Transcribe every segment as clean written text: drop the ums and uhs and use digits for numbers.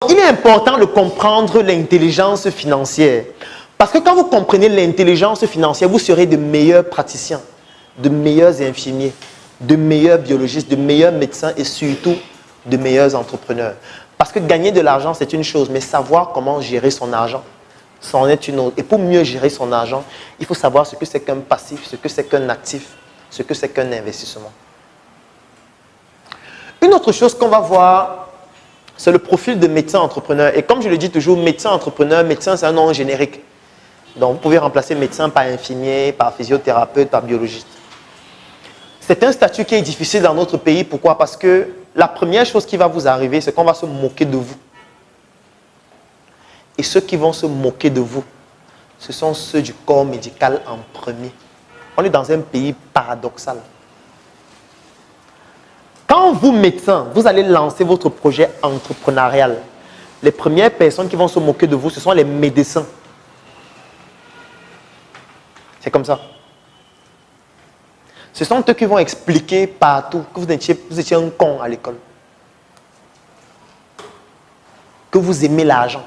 Il est important de comprendre l'intelligence financière. Parce que quand vous comprenez l'intelligence financière, vous serez de meilleurs praticiens, de meilleurs infirmiers, de meilleurs biologistes, de meilleurs médecins et surtout de meilleurs entrepreneurs. Parce que gagner de l'argent, c'est une chose, mais savoir comment gérer son argent, c'en est une autre. Et pour mieux gérer son argent, il faut savoir ce que c'est qu'un passif, ce que c'est qu'un actif, ce que c'est qu'un investissement. Une autre chose qu'on va voir, c'est le profil de médecin-entrepreneur. Et comme je le dis toujours, médecin-entrepreneur, médecin, c'est un nom générique. Donc, vous pouvez remplacer médecin par infirmier, par physiothérapeute, par biologiste. C'est un statut qui est difficile dans notre pays. Pourquoi? Parce que la première chose qui va vous arriver, c'est qu'on va se moquer de vous. Et ceux qui vont se moquer de vous, ce sont ceux du corps médical en premier. On est dans un pays paradoxal. Quand vous, médecin, vous allez lancer votre projet entrepreneurial, les premières personnes qui vont se moquer de vous, ce sont les médecins. C'est comme ça. Ce sont eux qui vont expliquer partout que vous étiez un con à l'école. Que vous aimez l'argent.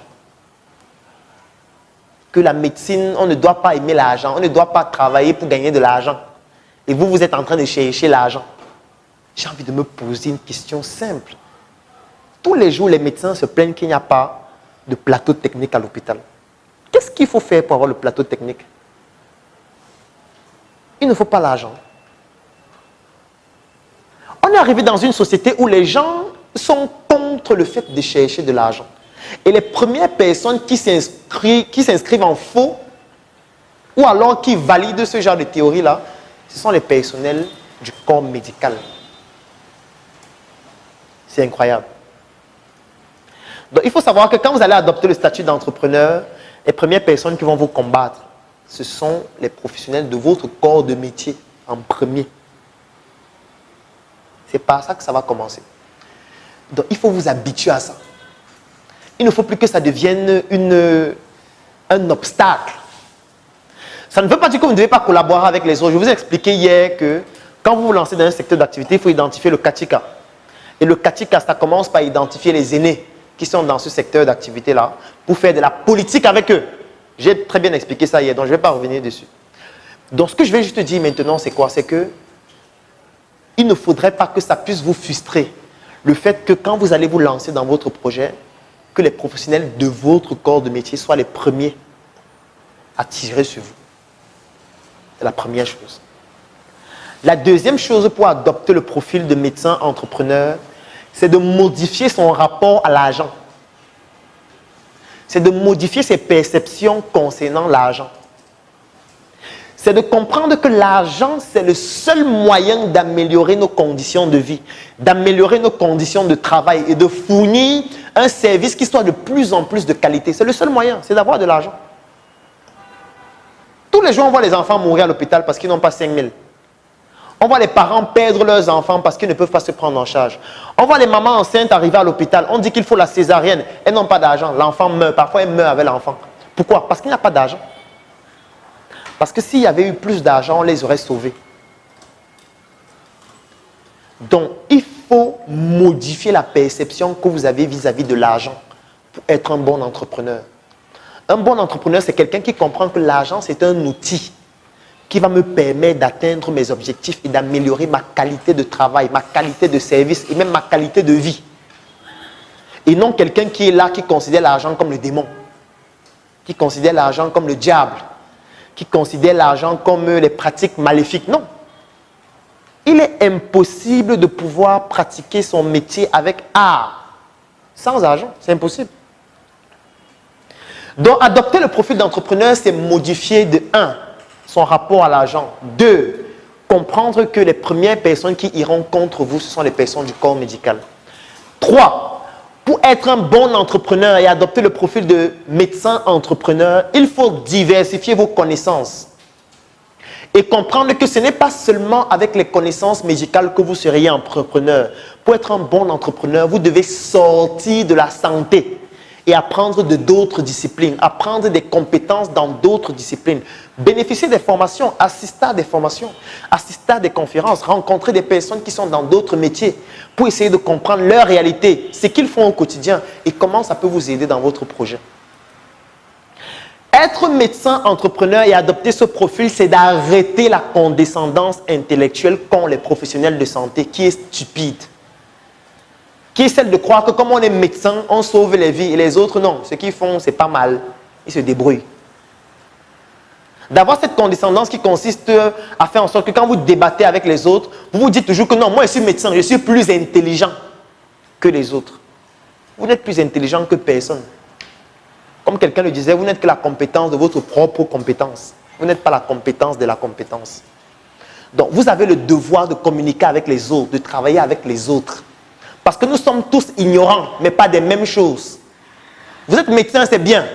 Que la médecine, on ne doit pas aimer l'argent. On ne doit pas travailler pour gagner de l'argent. Et vous, vous êtes en train de chercher l'argent. J'ai envie de me poser une question simple. Tous les jours, les médecins se plaignent qu'il n'y a pas de plateau technique à l'hôpital. Qu'est-ce qu'il faut faire pour avoir le plateau technique? Il ne faut pas l'argent. On est arrivé dans une société où les gens sont contre le fait de chercher de l'argent. Et les premières personnes qui s'inscrivent en faux ou alors qui valident ce genre de théorie-là, ce sont les personnels du corps médical. C'est incroyable. Donc, il faut savoir que quand vous allez adopter le statut d'entrepreneur, les premières personnes qui vont vous combattre, ce sont les professionnels de votre corps de métier en premier. C'est par ça que ça va commencer. Donc, il faut vous habituer à ça. Il ne faut plus que ça devienne un obstacle. Ça ne veut pas dire que vous ne devez pas collaborer avec les autres. Je vous ai expliqué hier que quand vous vous lancez dans un secteur d'activité, il faut identifier le Katika. Et le Katika, ça commence par identifier les aînés qui sont dans ce secteur d'activité-là pour faire de la politique avec eux. J'ai très bien expliqué ça hier, donc je ne vais pas revenir dessus. Donc, ce que je vais juste dire maintenant, c'est quoi? C'est que il ne faudrait pas que ça puisse vous frustrer. Le fait que quand vous allez vous lancer dans votre projet, que les professionnels de votre corps de métier soient les premiers à tirer sur vous. C'est la première chose. La deuxième chose pour adopter le profil de médecin entrepreneur, c'est de modifier son rapport à l'argent. C'est de modifier ses perceptions concernant l'argent. C'est de comprendre que l'argent, c'est le seul moyen d'améliorer nos conditions de vie, d'améliorer nos conditions de travail et de fournir un service qui soit de plus en plus de qualité. C'est le seul moyen, c'est d'avoir de l'argent. Tous les jours, on voit les enfants mourir à l'hôpital parce qu'ils n'ont pas 5 000. On voit les parents perdre leurs enfants parce qu'ils ne peuvent pas se prendre en charge. On voit les mamans enceintes arriver à l'hôpital. On dit qu'il faut la césarienne. Elles n'ont pas d'argent. L'enfant meurt. Parfois, elle meurt avec l'enfant. Pourquoi? Parce qu'il n'y a pas d'argent. Parce que s'il y avait eu plus d'argent, on les aurait sauvés. Donc, il faut modifier la perception que vous avez vis-à-vis de l'argent pour être un bon entrepreneur. Un bon entrepreneur, c'est quelqu'un qui comprend que l'argent, c'est un outil qui va me permettre d'atteindre mes objectifs et d'améliorer ma qualité de travail, ma qualité de service et même ma qualité de vie. Et non quelqu'un qui est là, qui considère l'argent comme le démon, qui considère l'argent comme le diable, qui considère l'argent comme les pratiques maléfiques. Non. Il est impossible de pouvoir pratiquer son métier avec art, sans argent. C'est impossible. Donc, adopter le profil d'entrepreneur, c'est modifier de 1, son rapport à l'argent. 2, comprendre que les premières personnes qui iront contre vous, ce sont les personnes du corps médical. 3, pour être un bon entrepreneur et adopter le profil de médecin entrepreneur, il faut diversifier vos connaissances. Et comprendre que ce n'est pas seulement avec les connaissances médicales que vous seriez entrepreneur. Pour être un bon entrepreneur, vous devez sortir de la santé et apprendre de d'autres disciplines, apprendre des compétences dans d'autres disciplines, bénéficier des formations, assister à des formations, assister à des conférences, rencontrer des personnes qui sont dans d'autres métiers pour essayer de comprendre leur réalité, ce qu'ils font au quotidien et comment ça peut vous aider dans votre projet. Être médecin entrepreneur et adopter ce profil, c'est d'arrêter la condescendance intellectuelle qu'ont les professionnels de santé qui est stupide. Qui est celle de croire que comme on est médecin, on sauve les vies et les autres non. Ce qu'ils font, c'est pas mal. Ils se débrouillent. D'avoir cette condescendance qui consiste à faire en sorte que quand vous débattez avec les autres, vous vous dites toujours que non, moi je suis médecin, je suis plus intelligent que les autres. Vous n'êtes plus intelligent que personne. Comme quelqu'un le disait, vous n'êtes que la compétence de votre propre compétence. Vous n'êtes pas la compétence de la compétence. Donc, vous avez le devoir de communiquer avec les autres, de travailler avec les autres. Parce que nous sommes tous ignorants, mais pas des mêmes choses. Vous êtes médecin, c'est bien.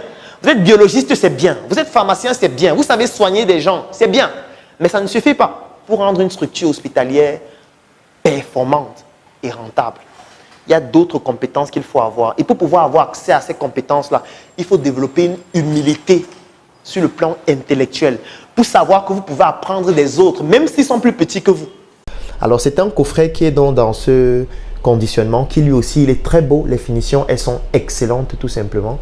Vous êtes biologiste, c'est bien. Vous êtes pharmacien, c'est bien. Vous savez soigner des gens, c'est bien. Mais ça ne suffit pas pour rendre une structure hospitalière performante et rentable. Il y a d'autres compétences qu'il faut avoir. Et pour pouvoir avoir accès à ces compétences-là, il faut développer une humilité sur le plan intellectuel pour savoir que vous pouvez apprendre des autres, même s'ils sont plus petits que vous. Alors, c'est un coffret qui est donc dans ce conditionnement, qui lui aussi, il est très beau. Les finitions, elles sont excellentes tout simplement.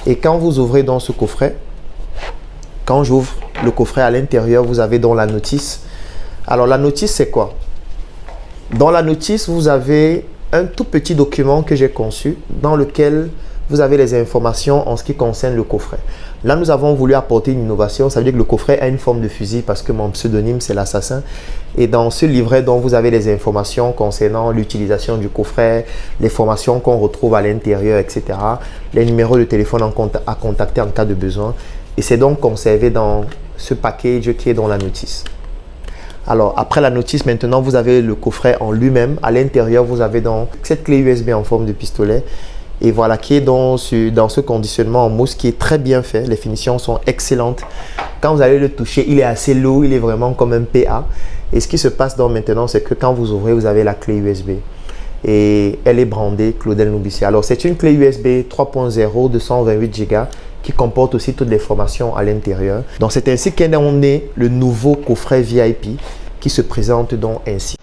Et quand vous ouvrez dans ce coffret, quand j'ouvre le coffret à l'intérieur, vous avez donc la notice. Alors, la notice, c'est quoi? Dans la notice, vous avez un tout petit document que j'ai conçu dans lequel vous avez les informations en ce qui concerne le coffret. Là, nous avons voulu apporter une innovation. Ça veut dire que le coffret a une forme de fusil parce que mon pseudonyme, c'est l'assassin. Et dans ce livret, dont vous avez les informations concernant l'utilisation du coffret, les formations qu'on retrouve à l'intérieur, etc. Les numéros de téléphone à contacter en cas de besoin. Et c'est donc conservé dans ce package qui est dans la notice. Alors, après la notice, maintenant, vous avez le coffret en lui-même. À l'intérieur, vous avez donc cette clé USB en forme de pistolet. Et voilà, qui est dans ce conditionnement en mousse qui est très bien fait. Les finitions sont excellentes. Quand vous allez le toucher, il est assez lourd. Il est vraiment comme un PA. Et ce qui se passe donc maintenant, c'est que quand vous ouvrez, vous avez la clé USB. Et elle est brandée Claudel Noubissi. Alors, c'est une clé USB 3.0 de 128 Go qui comporte aussi toutes les formations à l'intérieur. Donc, c'est ainsi qu'est né le nouveau coffret VIP qui se présente donc ainsi.